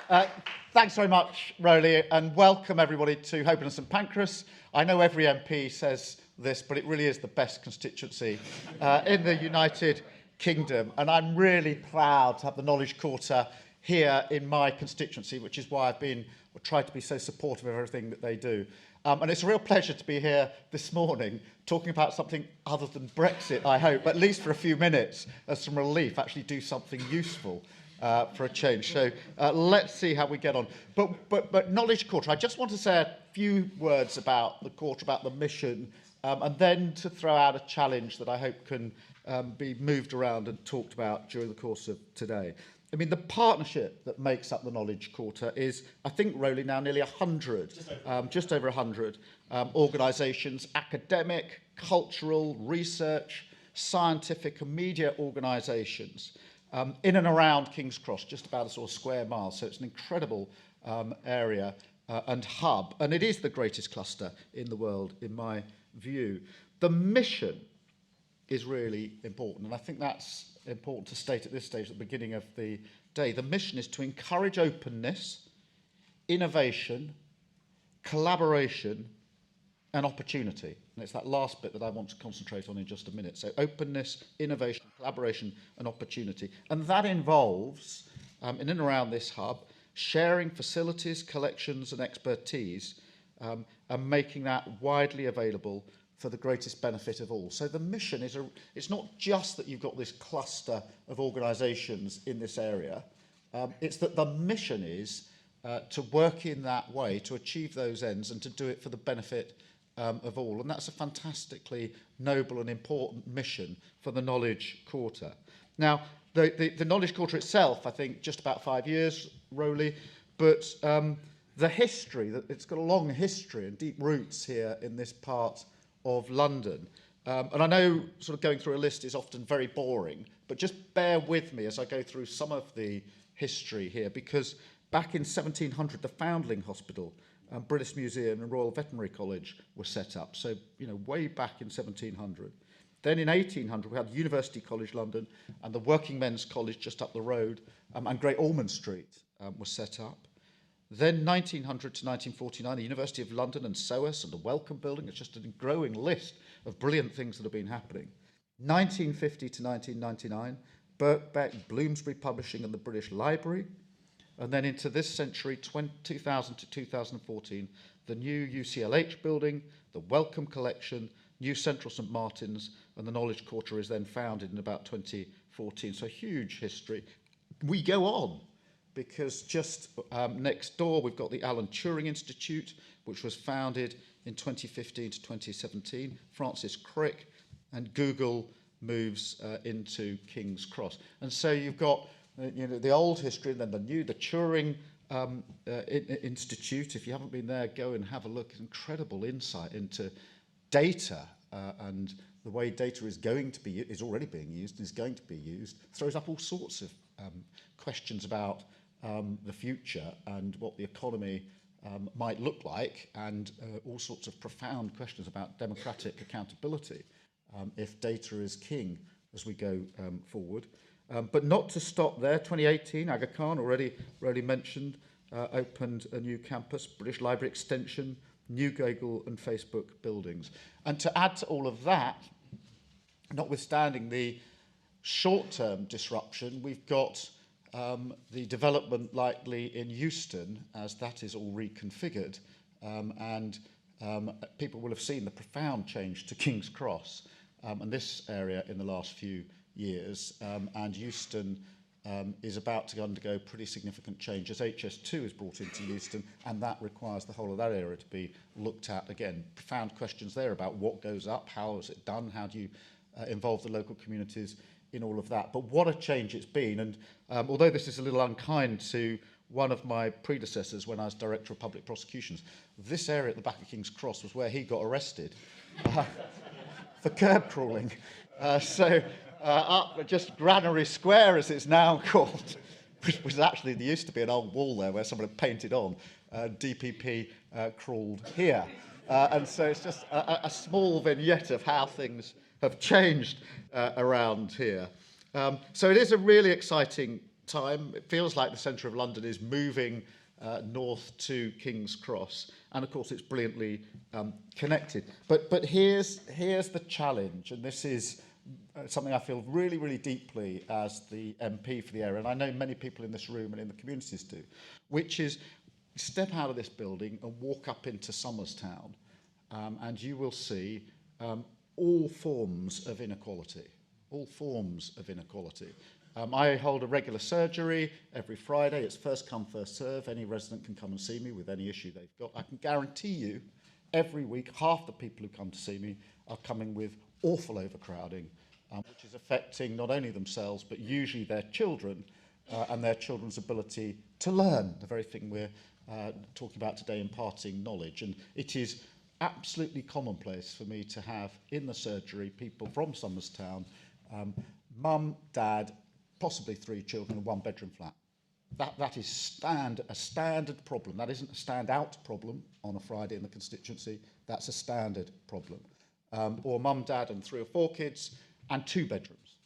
Uh, Thanks very much, Rowley, and welcome everybody to Holborn and St Pancras. I know every MP says this, but it really is the best constituency in the United Kingdom, and I'm really proud to have the Knowledge Quarter here in my constituency, which is why I've been or tried to be so supportive of everything that they do. And it's a real pleasure to be here this morning talking about something other than Brexit, I hope, at least for a few minutes, as some relief, actually do something useful for a change. So let's see how we get on. But Knowledge Quarter, I just want to say a few words about the Quarter, about the mission, and then to throw out a challenge that I hope can be moved around and talked about during the course of today. I mean, the partnership that makes up the Knowledge Quarter is, I think, Rowley, now nearly 100, just over 100 organisations, academic, cultural, research, scientific and media organisations in and around King's Cross, just about a sort of square mile. So it's an incredible area and hub, and it is the greatest cluster in the world, in my view. The mission is really important, and I think that's important to state at this stage, at the beginning of the day. The mission is to encourage openness, innovation, collaboration, and opportunity. And it's that last bit that I want to concentrate on in just a minute. So openness, innovation, collaboration, and opportunity. And that involves, in and around this hub, sharing facilities, collections, and expertise, and making that widely available for the greatest benefit of all. So the mission is, it's not just that you've got this cluster of organisations in this area, it's that the mission is to work in that way, to achieve those ends and to do it for the benefit of all. And that's a fantastically noble and important mission for the Knowledge Quarter. Now, the Knowledge Quarter itself, I think, just about 5 years, Rowley, but the history, it's got a long history and deep roots here in this part of London. And I know sort of going through a list is often very boring, but just bear with me as I go through some of the history here, because back in 1700, the Foundling Hospital, British Museum and Royal Veterinary College were set up. So, you know, way back in 1700. Then in 1800, we had University College London and the Working Men's College just up the road, and Great Ormond Street was set up. Then 1900 to 1949, the University of London and SOAS and the Wellcome Building. It's just a growing list of brilliant things that have been happening. 1950 to 1999, Birkbeck, Bloomsbury Publishing and the British Library. And then into this century, 2000 to 2014, the new UCLH building, the Wellcome Collection, new Central St Martin's, and the Knowledge Quarter is then founded in about 2014. So huge history. We go on, because just next door we've got the Alan Turing Institute, which was founded in 2015 to 2017, Francis Crick, and Google moves into King's Cross. And so you've got the old history and then the new, the Turing Institute. If you haven't been there, go and have a look. Incredible insight into data and the way data is already being used and is going to be used. Throws up all sorts of questions about the future and what the economy might look like, and all sorts of profound questions about democratic accountability if data is king as we go forward. But not to stop there, 2018, Aga Khan, already mentioned, opened a new campus, British Library Extension, new Google and Facebook buildings. And to add to all of that, notwithstanding the short-term disruption, we've got the development likely in Euston as that is all reconfigured, and people will have seen the profound change to King's Cross and this area in the last few years, and Euston is about to undergo pretty significant change as HS2 is brought into Euston, and that requires the whole of that area to be looked at again. Profound questions there about what goes up, how is it done, how do you involve the local communities in all of that. But what a change it's been. And although this is a little unkind to one of my predecessors when I was Director of Public Prosecutions, this area at the back of King's Cross was where he got arrested for curb crawling. So up just Granary Square, as it's now called, which was actually, there used to be an old wall there where someone had painted on, DPP crawled here. And so it's just a small vignette of how things have changed around here. So it is a really exciting time. It feels like the centre of London is moving north to King's Cross, and of course it's brilliantly connected. But here's the challenge, and this is something I feel really, really deeply as the MP for the area, and I know many people in this room and in the communities do, which is step out of this building and walk up into Somers Town, and you will see all forms of inequality, all forms of inequality. I hold a regular surgery every Friday. It's first come, first serve. Any resident can come and see me with any issue they've got. I can guarantee you every week half the people who come to see me are coming with awful overcrowding, which is affecting not only themselves but usually their children and their children's ability to learn, the very thing we're talking about today, imparting knowledge. And it is absolutely commonplace for me to have in the surgery people from Somers Town, mum, dad, possibly 3 children, a 1-bedroom flat. That is a standard problem. That isn't a stand-out problem on a Friday in the constituency. That's a standard problem. Or mum, dad, and 3 or 4 kids, and 2 bedrooms.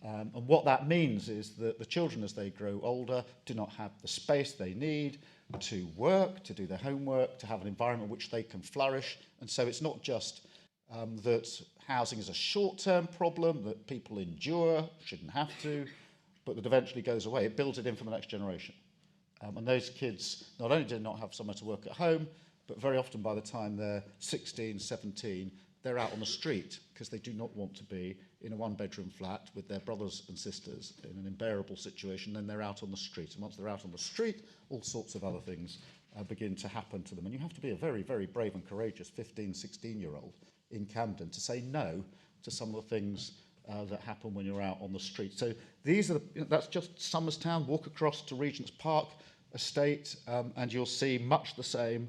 And what that means is that the children, as they grow older, do not have the space they need to work, to do their homework, to have an environment which they can flourish. And so it's not just that housing is a short-term problem that people endure, shouldn't have to, but that eventually goes away. It builds it in for the next generation. And those kids not only do not have somewhere to work at home, but very often by the time they're 16, 17, they're out on the street because they do not want to be in a 1-bedroom flat with their brothers and sisters in an unbearable situation. Then they're out on the street. And once they're out on the street, all sorts of other things begin to happen to them. And you have to be a very, very brave and courageous 15, 16-year-old in Camden to say no to some of the things that happen when you're out on the street. So that's just Somers Town. Walk across to Regent's Park Estate and you'll see much the same,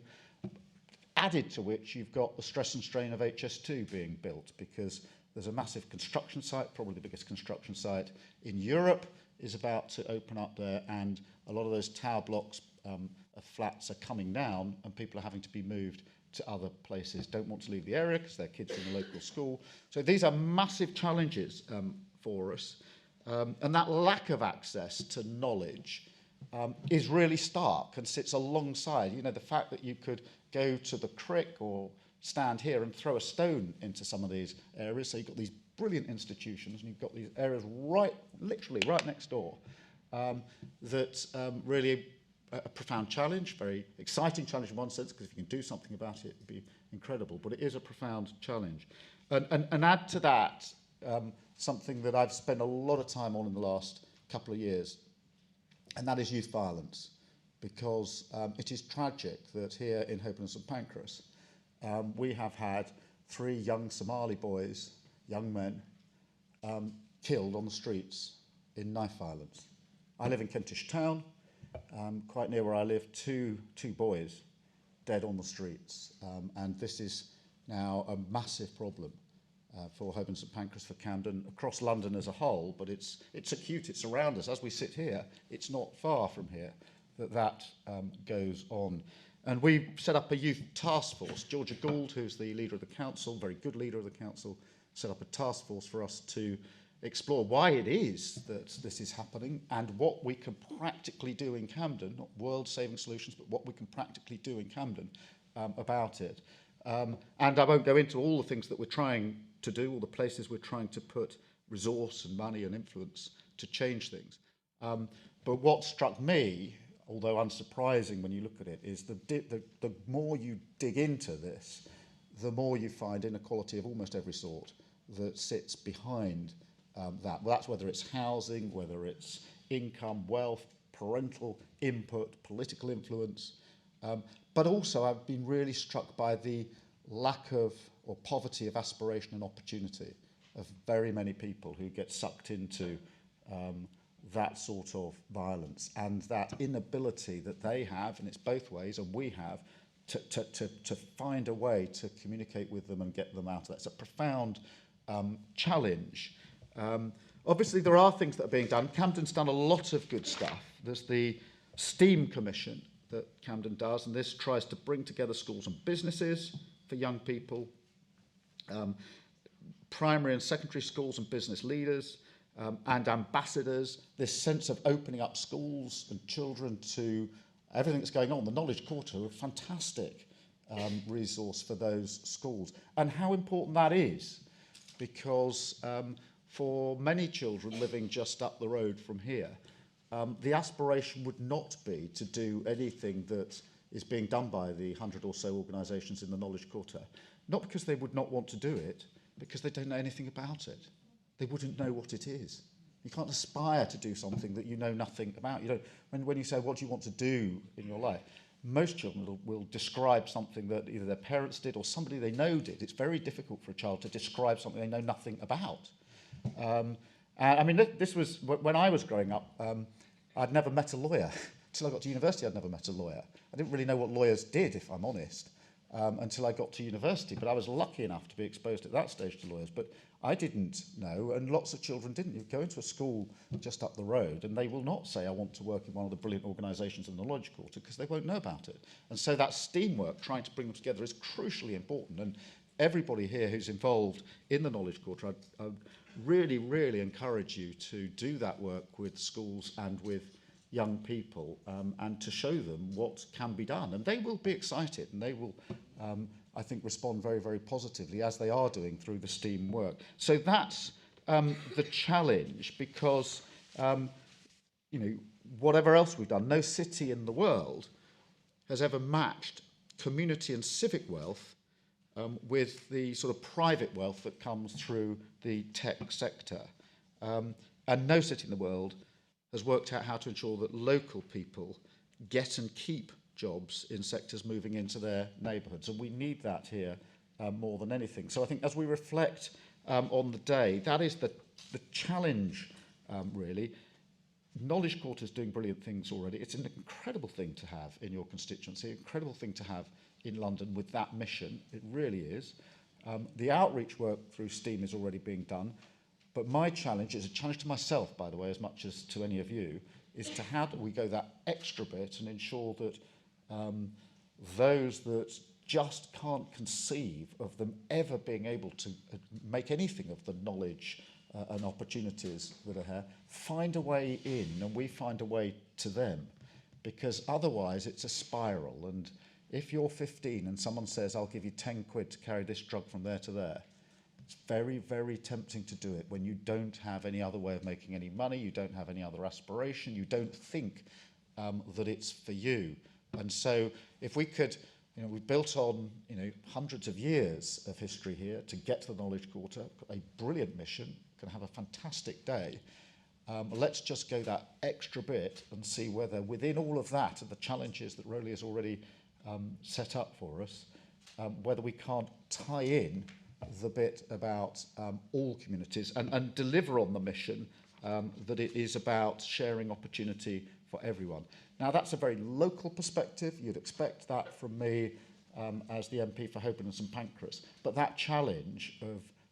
added to which you've got the stress and strain of HS2 being built, because there's a massive construction site, probably the biggest construction site in Europe, is about to open up there, and a lot of those tower blocks of flats are coming down and people are having to be moved to other places, don't want to leave the area because their kids are in the local school. So these are massive challenges for us. And that lack of access to knowledge is really stark and sits alongside, the fact that you could go to the crick or stand here and throw a stone into some of these areas. So you've got these brilliant institutions and you've got these areas literally right next door that really a profound challenge, very exciting challenge in one sense, because if you can do something about it, it'd be incredible, but it is a profound challenge. And add to that something that I've spent a lot of time on in the last couple of years, and that is youth violence, because it is tragic that here in Holborn and St Pancras, we have had 3 young Somali boys, young men, killed on the streets in knife violence. I live in Kentish Town. Quite near where I live, two boys dead on the streets. And this is now a massive problem for Holborn and St Pancras, for Camden, across London as a whole, but it's acute, it's around us. As we sit here, it's not far from here that goes on. And we've set up a youth task force. Georgia Gould, who's the leader of the council, very good leader of the council, set up a task force for us to explore why it is that this is happening and what we can practically do in Camden, not world-saving solutions, but what we can practically do in Camden about it. And I won't go into all the things that we're trying to do, all the places we're trying to put resource and money and influence to change things. But what struck me, although unsurprising when you look at it, is the more you dig into this, the more you find inequality of almost every sort that sits behind that. Well, that's whether it's housing, whether it's income, wealth, parental input, political influence. But also I've been really struck by the lack of, or poverty of aspiration and opportunity of very many people who get sucked into that sort of violence, and that inability that they have, and it's both ways, and we have, to find a way to communicate with them and get them out of that. It's a profound challenge. Obviously, there are things that are being done. Camden's done a lot of good stuff. There's the STEAM Commission that Camden does, and this tries to bring together schools and businesses for young people, primary and secondary schools and business leaders, and ambassadors, this sense of opening up schools and children to everything that's going on. The Knowledge Quarter, a fantastic resource for those schools. And how important that is, because for many children living just up the road from here, the aspiration would not be to do anything that is being done by the 100 or so organisations in the Knowledge Quarter. Not because they would not want to do it, because they don't know anything about it. They wouldn't know what it is. You can't aspire to do something that you know nothing about. You don't, when you say, what do you want to do in your life? Most children will describe something that either their parents did or somebody they know did. It's very difficult for a child to describe something they know nothing about. I mean, this was, when I was growing up, I'd never met a lawyer. Until I got to university, I'd never met a lawyer. I didn't really know what lawyers did, if I'm honest, until I got to university. But I was lucky enough to be exposed at that stage to lawyers. But I didn't know, and lots of children didn't. You go into a school just up the road, and they will not say, I want to work in one of the brilliant organisations in the Knowledge Quarter, because they won't know about it. And so that STEAM work, trying to bring them together, is crucially important. And everybody here who's involved in the Knowledge Quarter, I really, really encourage you to do that work with schools and with young people, and to show them what can be done. And they will be excited, and they will, I think, respond very, very positively, as they are doing through the STEAM work. So that's the challenge, because, you know, whatever else we've done, no city in the world has ever matched community and civic wealth with the sort of private wealth that comes through the tech sector. And no city in the world has worked out how to ensure that local people get and keep jobs in sectors moving into their neighbourhoods. And we need that here more than anything. So I think as we reflect on the day, that is the challenge, really. Knowledge Quarter is doing brilliant things already. It's an incredible thing to have in your constituency, an incredible thing to have in London with that mission. It really is. The outreach work through STEAM is already being done. But my challenge is a challenge to myself, by the way, as much as to any of you, is to how do we go that extra bit and ensure that those that just can't conceive of them ever being able to make anything of the knowledge and opportunities that are here, find a way in, and we find a way to them, because otherwise it's a spiral. And if you're 15 and someone says, I'll give you 10 quid to carry this drug from there to there, it's very, very tempting to do it when you don't have any other way of making any money, you don't have any other aspiration, you don't think that it's for you. And so if we could, you know, we've built on, you know, hundreds of years of history here to get to the Knowledge Quarter, a brilliant mission, can have a fantastic day. Let's just go that extra bit and see whether within all of that and the challenges that Rowley has already set up for us, whether we can't tie in the bit about all communities and deliver on the mission that it is about sharing opportunity for everyone. Now, that's a very local perspective. You'd expect that from me as the MP for Holborn and St Pancras. But that challenge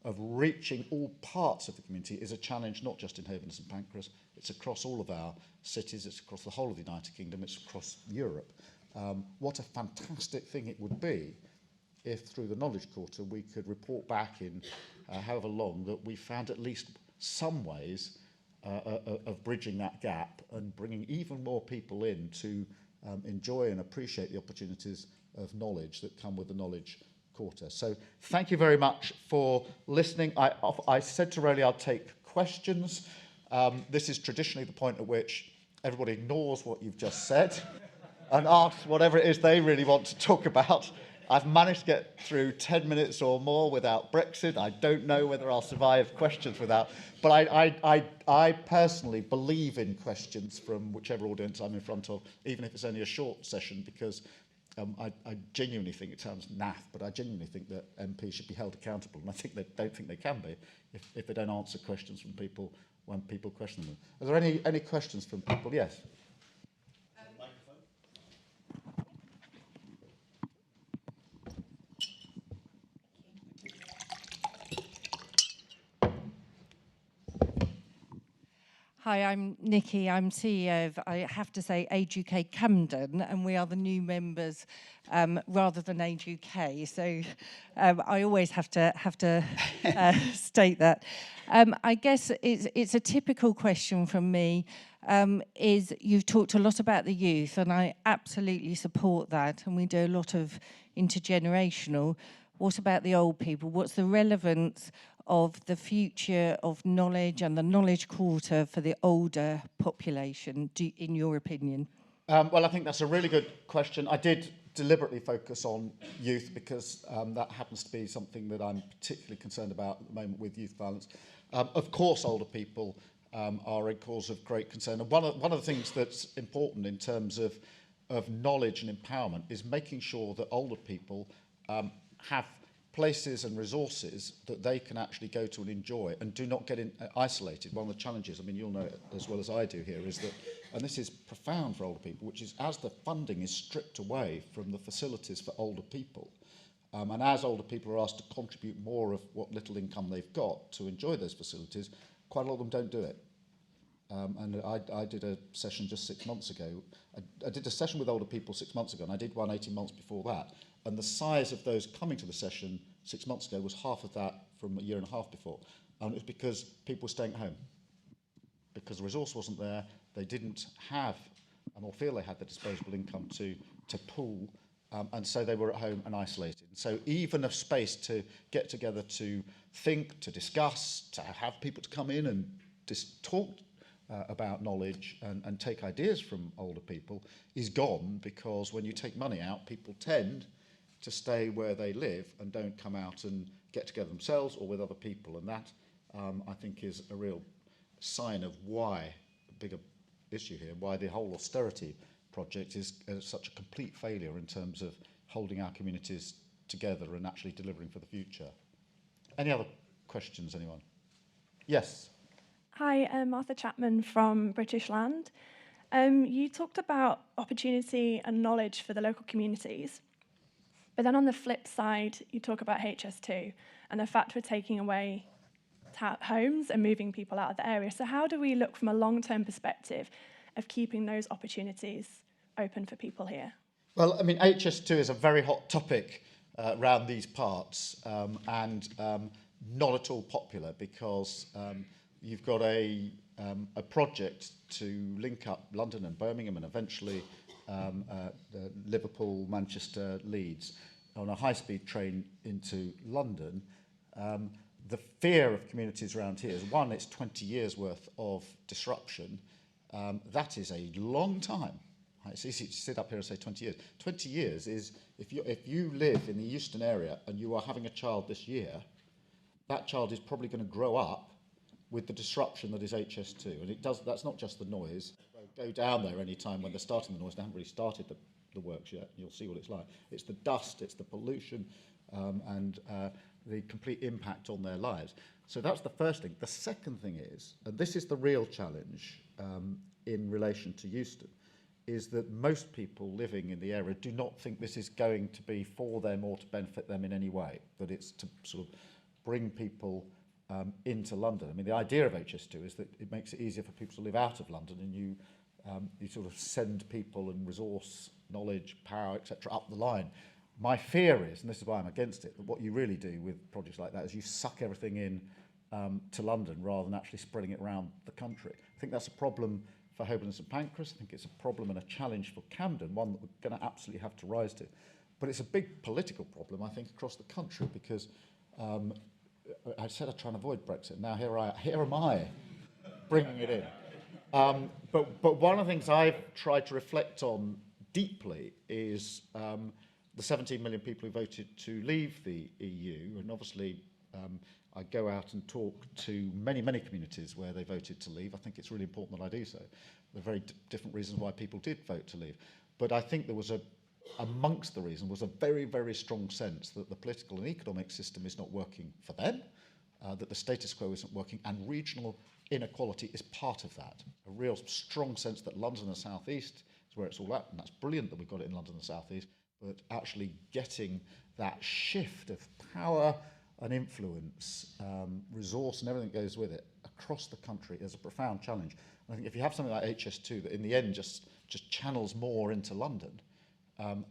of reaching all parts of the community is a challenge not just in Holborn and St Pancras, it's across all of our cities, it's across the whole of the United Kingdom, it's across Europe. What a fantastic thing it would be if through the Knowledge Quarter we could report back in however long that we found at least some ways of bridging that gap and bringing even more people in to enjoy and appreciate the opportunities of knowledge that come with the Knowledge Quarter. So thank you very much for listening. I said to Rowley I'll take questions. This is traditionally the point at which everybody ignores what you've just said and asks whatever it is they really want to talk about. I've managed to get through 10 minutes or more without Brexit. I don't know whether I'll survive questions without, but I personally believe in questions from whichever audience I'm in front of, even if it's only a short session, because I genuinely think, it sounds naff, but I genuinely think that MPs should be held accountable, and I think they don't think they can be if they don't answer questions from people when people question them. Are there any questions from people? Yes. Hi, I'm Nikki. I'm CEO of, I have to say, Age UK Camden, and we are the new members rather than Age UK. So I always have to state that. I guess it's a typical question from me. Is you've talked a lot about the youth, and I absolutely support that, and we do a lot of intergenerational. What about the old people? What's the relevance of the future of knowledge and the knowledge quarter for the older population, in your opinion? Well, I think that's a really good question. I did deliberately focus on youth because that happens to be something that I'm particularly concerned about at the moment with youth violence. Of course, older people are a cause of great concern. And one of the things that's important in terms of knowledge and empowerment is making sure that older people have places and resources that they can actually go to and enjoy and do not get isolated. One of the challenges, I mean, you'll know it as well as I do here, is that, and this is profound for older people, which is as the funding is stripped away from the facilities for older people, and as older people are asked to contribute more of what little income they've got to enjoy those facilities, quite a lot of them don't do it. And I did a session just 6 months ago. I did a session with older people 6 months ago, and I did one 18 months before that. And the size of those coming to the session 6 months ago was half of that from a year and a half before. And it was because people were staying at home. Because the resource wasn't there, they didn't have, or feel they had the disposable income to pool, and so they were at home and isolated. So even a space to get together to think, to discuss, to have people to come in and just talk about knowledge and take ideas from older people is gone, because when you take money out, people tend to stay where they live and don't come out and get together themselves or with other people. And that, I think, is a real sign of why, a bigger issue here, why the whole austerity project is such a complete failure in terms of holding our communities together and actually delivering for the future. Any other questions, anyone? Yes. Hi, I'm Martha Chapman from British Land. You talked about opportunity and knowledge for the local communities, but then on the flip side, you talk about HS2 and the fact we're taking away homes and moving people out of the area. So how do we look from a long-term perspective of keeping those opportunities open for people here? Well, I mean, HS2 is a very hot topic around these parts, and not at all popular, because you've got a project to link up London and Birmingham and eventually Liverpool, Manchester, Leeds on a high-speed train into London. The fear of communities around here is, one, it's 20 years worth of disruption. That is a long time. It's easy to sit up here and say 20 years. 20 years is, if you live in the Euston area and you are having a child this year, that child is probably going to grow up with the disruption that is HS2. And that's not just the noise. Go down there any time when they're starting the noise. They haven't really started the works yet. You'll see what it's like. It's the dust, it's the pollution, and the complete impact on their lives. So that's the first thing. The second thing is, and this is the real challenge in relation to Euston, is that most people living in the area do not think this is going to be for them or to benefit them in any way, that it's to sort of bring people into London. I mean, the idea of HS2 is that it makes it easier for people to live out of London, and you sort of send people and resource, knowledge, power, etc. up the line. My fear is, and this is why I'm against it, that what you really do with projects like that is you suck everything in to London rather than actually spreading it around the country. I think that's a problem for Holborn and St Pancras. I think it's a problem and a challenge for Camden, one that we're going to absolutely have to rise to. But it's a big political problem, I think, across the country, because I said I'd try and avoid Brexit. Now here am I bringing it in. But one of the things I've tried to reflect on deeply is the 17 million people who voted to leave the EU. And obviously, I go out and talk to many, many communities where they voted to leave. I think it's really important that I do so. There are very different reasons why people did vote to leave. But I think there was amongst the reason was a very, very strong sense that the political and economic system is not working for them, that the status quo isn't working, and regional inequality is part of that. A real strong sense that London and the South East is where it's all at, and that's brilliant that we've got it in London and the South East, but actually getting that shift of power and influence, resource and everything that goes with it across the country is a profound challenge. And I think if you have something like HS2 that in the end just channels more into London,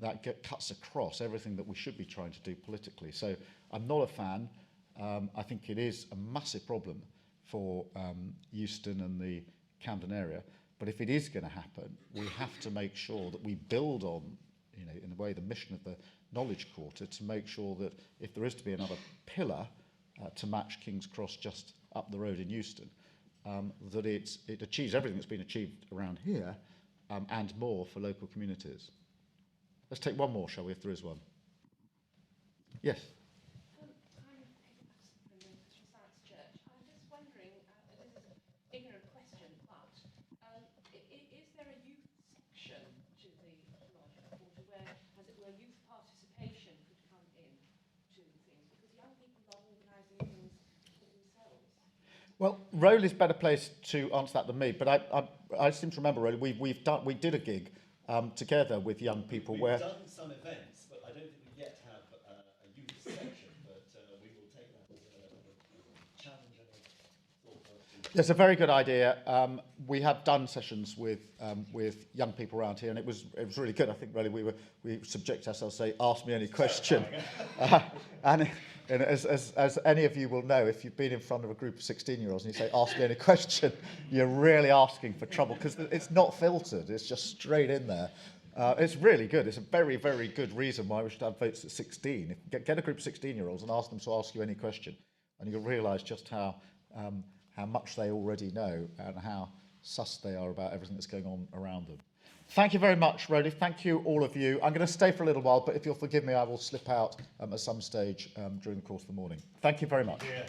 that cuts across everything that we should be trying to do politically. So I'm not a fan. I think it is a massive problem for Euston and the Camden area. But if it is going to happen, we have to make sure that we build on, in a way, the mission of the Knowledge Quarter to make sure that if there is to be another pillar to match King's Cross just up the road in Euston, that it achieves everything that's been achieved around here and more for local communities. Let's take one more, shall we, if there is one? Yes. Well, Rowley's better placed to answer that than me, but I seem to remember, Rowley, we did a gig together with young people We've where... done some events, but I don't think we yet have a youth section, but we will take that as a challenge and a thought. It's a very good idea. We have done sessions with young people around here, and it was really good. I think really we subject ourselves to say, ask me any question. And as any of you will know, if you've been in front of a group of 16-year-olds and you say, ask me any question, you're really asking for trouble because it's not filtered. It's just straight in there. It's really good. It's a very, very good reason why we should have votes at 16. Get a group of 16-year-olds and ask them to ask you any question, and you'll realise just how much they already know and how sus they are about everything that's going on around them. Thank you very much, Rowley. Thank you, all of you. I'm going to stay for a little while, but if you'll forgive me, I will slip out at some stage during the course of the morning. Thank you very much. Yeah.